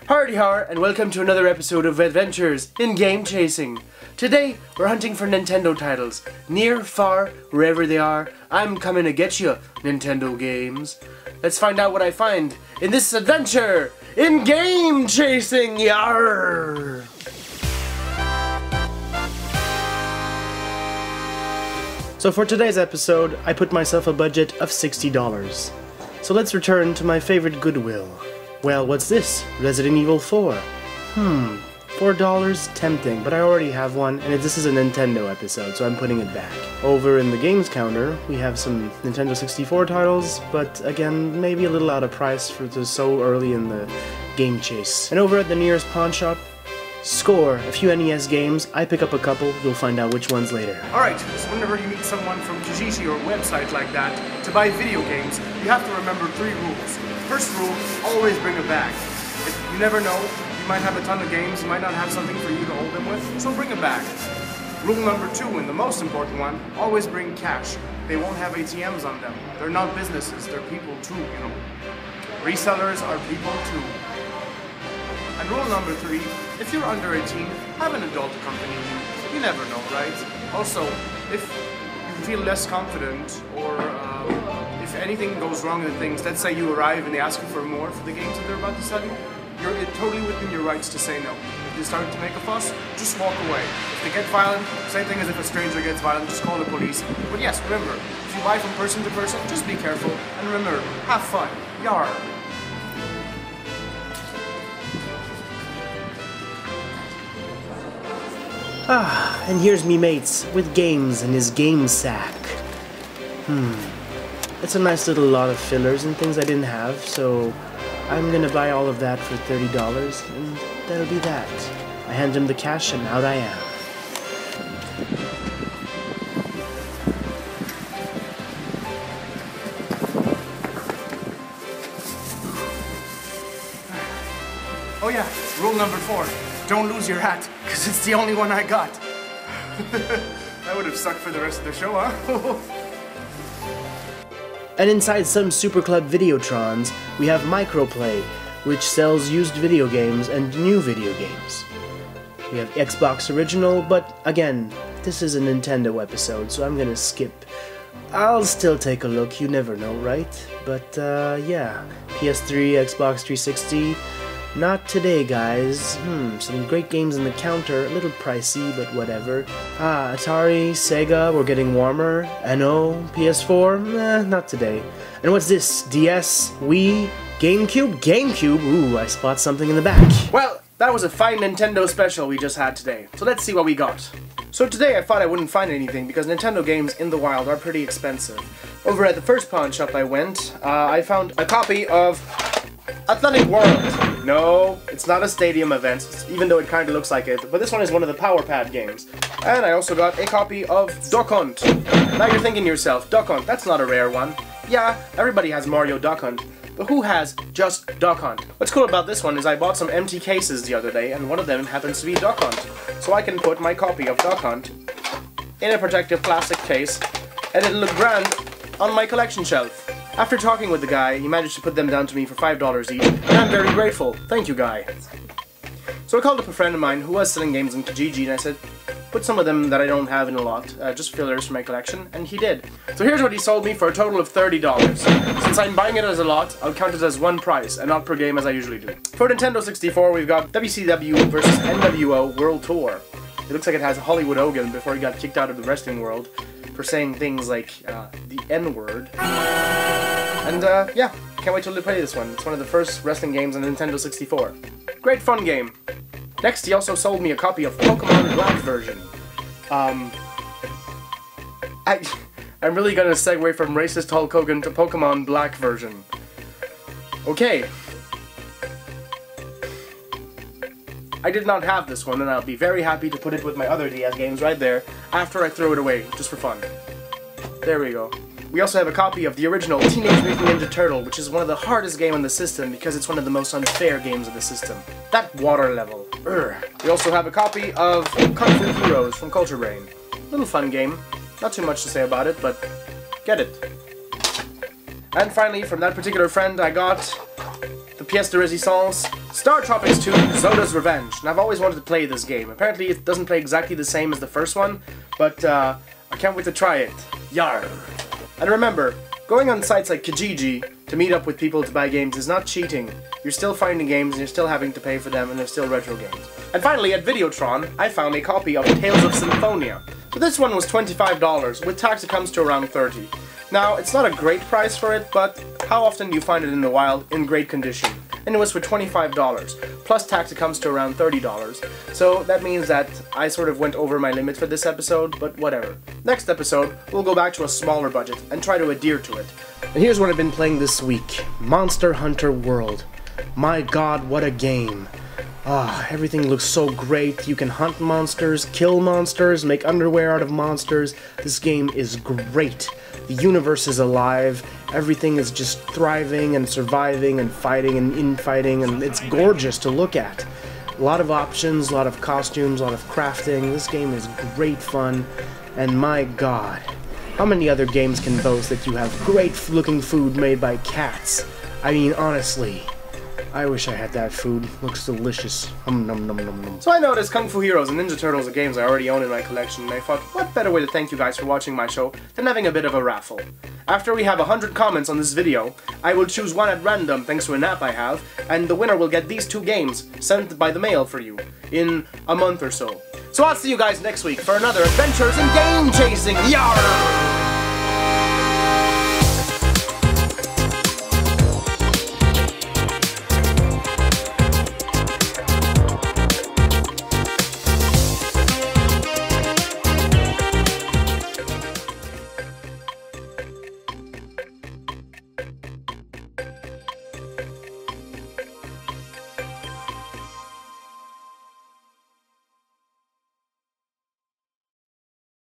Hardy har, and welcome to another episode of Adventures in Game Chasing. Today, we're hunting for Nintendo titles. Near, far, wherever they are, I'm coming to get you, Nintendo games. Let's find out what I find in this adventure in Game Chasing, yarr! So for today's episode, I put myself a budget of $60. So let's return to my favorite Goodwill. Well, what's this? Resident Evil 4. $4? Tempting, but I already have one, and this is a Nintendo episode, so I'm putting it back. Over in the games counter, we have some Nintendo 64 titles, but again, maybe a little out of price for so early in the game chase. And over at the nearest pawn shop, score a few NES games. I pick up a couple, you'll find out which ones later. Alright, so whenever you meet someone from Kijiji or a website like that to buy video games, you have to remember 3 rules. First rule, always bring a bag. You never know, you might have a ton of games, you might not have something for you to hold them with, so bring a bag. Rule number 2, and the most important one, always bring cash. They won't have ATMs on them. They're not businesses, they're people too, you know. Resellers are people too. And rule number 3, if you're under 18, have an adult accompany you. You never know, right? Also, if you feel less confident or if anything goes wrong in things, let's say you arrive and they ask you for more for the games that they're about to sell you, you're totally within your rights to say no. If they start to make a fuss, just walk away. If they get violent, same thing as if a stranger gets violent, just call the police. But yes, remember, if you buy from person to person, just be careful, and remember, have fun. Yar. And here's me mates, with games in his game sack. It's a nice little lot of fillers and things I didn't have, so I'm gonna buy all of that for $30, and that'll be that. I hand him the cash, and out I am. Oh yeah, rule number 4. Don't lose your hat, because it's the only one I got. That would have sucked for the rest of the show, huh? And inside some Super Club Videotrons, we have Microplay, which sells used video games and new video games. We have Xbox Original, but again, this is a Nintendo episode, so I'm gonna skip. I'll still take a look, you never know, right? But yeah, PS3, Xbox 360, not today, guys. Some great games in the counter, a little pricey, but whatever. Atari, Sega, we're getting warmer. NO, PS4, not today. And what's this? DS, Wii, GameCube? GameCube? Ooh, I spot something in the back. Well, that was a fine Nintendo special we just had today. So let's see what we got. So today I thought I wouldn't find anything because Nintendo games in the wild are pretty expensive. Over at the first pawn shop I went, I found a copy of Athletic World. No, it's not a stadium event, even though it kind of looks like it, but this one is one of the Power Pad games. And I also got a copy of Duck Hunt. Now you're thinking to yourself, Duck Hunt, that's not a rare one. Yeah, everybody has Mario Duck Hunt, but who has just Duck Hunt? What's cool about this one is I bought some empty cases the other day, and one of them happens to be Duck Hunt. So I can put my copy of Duck Hunt in a protective plastic case, and it'll look grand on my collection shelf. After talking with the guy, he managed to put them down to me for $5 each, and I'm very grateful. Thank you, guy. So I called up a friend of mine who was selling games on Kijiji, and I said, put some of them that I don't have in a lot, just fillers for my collection, and he did. So here's what he sold me for a total of $30. Since I'm buying it as a lot, I'll count it as one price, and not per game as I usually do. For Nintendo 64, we've got WCW vs. NWO World Tour. It looks like it has Hollywood Hogan before he got kicked out of the wrestling world for saying things like the N-word. And yeah, can't wait till they play this one. It's one of the first wrestling games on Nintendo 64. Great fun game. Next, he also sold me a copy of Pokemon Black version. I'm really gonna segue from racist Hulk Hogan to Pokemon Black version. Okay. I did not have this one, and I'll be very happy to put it with my other DS games right there after I throw it away, just for fun. There we go. We also have a copy of the original Teenage Mutant Ninja Turtle, which is one of the hardest games on the system because it's one of the most unfair games of the system. That water level. We also have a copy of Kung Fu Heroes from Culture Brain. Little fun game. Not too much to say about it, but get it. And finally, from that particular friend, I got the pièce de résistance, Star Tropics 2, Zoda's Revenge. And I've always wanted to play this game. Apparently it doesn't play exactly the same as the first one, but I can't wait to try it. Yar! And remember, going on sites like Kijiji to meet up with people to buy games is not cheating. You're still finding games and you're still having to pay for them, and they're still retro games. And finally, at Videotron, I found a copy of Tales of Symphonia. So this one was $25, with tax it comes to around $30. Now, it's not a great price for it, but how often do you find it in the wild in great condition? And it was for $25, plus tax it comes to around $30. So that means that I sort of went over my limit for this episode, but whatever. Next episode, we'll go back to a smaller budget and try to adhere to it. And here's what I've been playing this week. Monster Hunter World. My god, what a game. Everything looks so great. You can hunt monsters, kill monsters, make underwear out of monsters. This game is great. The universe is alive. Everything is just thriving and surviving and fighting and infighting, and it's gorgeous to look at. A lot of options, a lot of costumes, a lot of crafting. This game is great fun, and my god, how many other games can boast that you have great looking food made by cats? I mean, honestly, I wish I had that food. Looks delicious. Nom nom nom nom. So I noticed Kung Fu Heroes and Ninja Turtles are games I already own in my collection, and I thought, what better way to thank you guys for watching my show than having a bit of a raffle. After we have 100 comments on this video, I will choose one at random thanks to an app I have, and the winner will get these 2 games sent by the mail for you in a month or so. So I'll see you guys next week for another Adventures in Game Chasing. Yarr!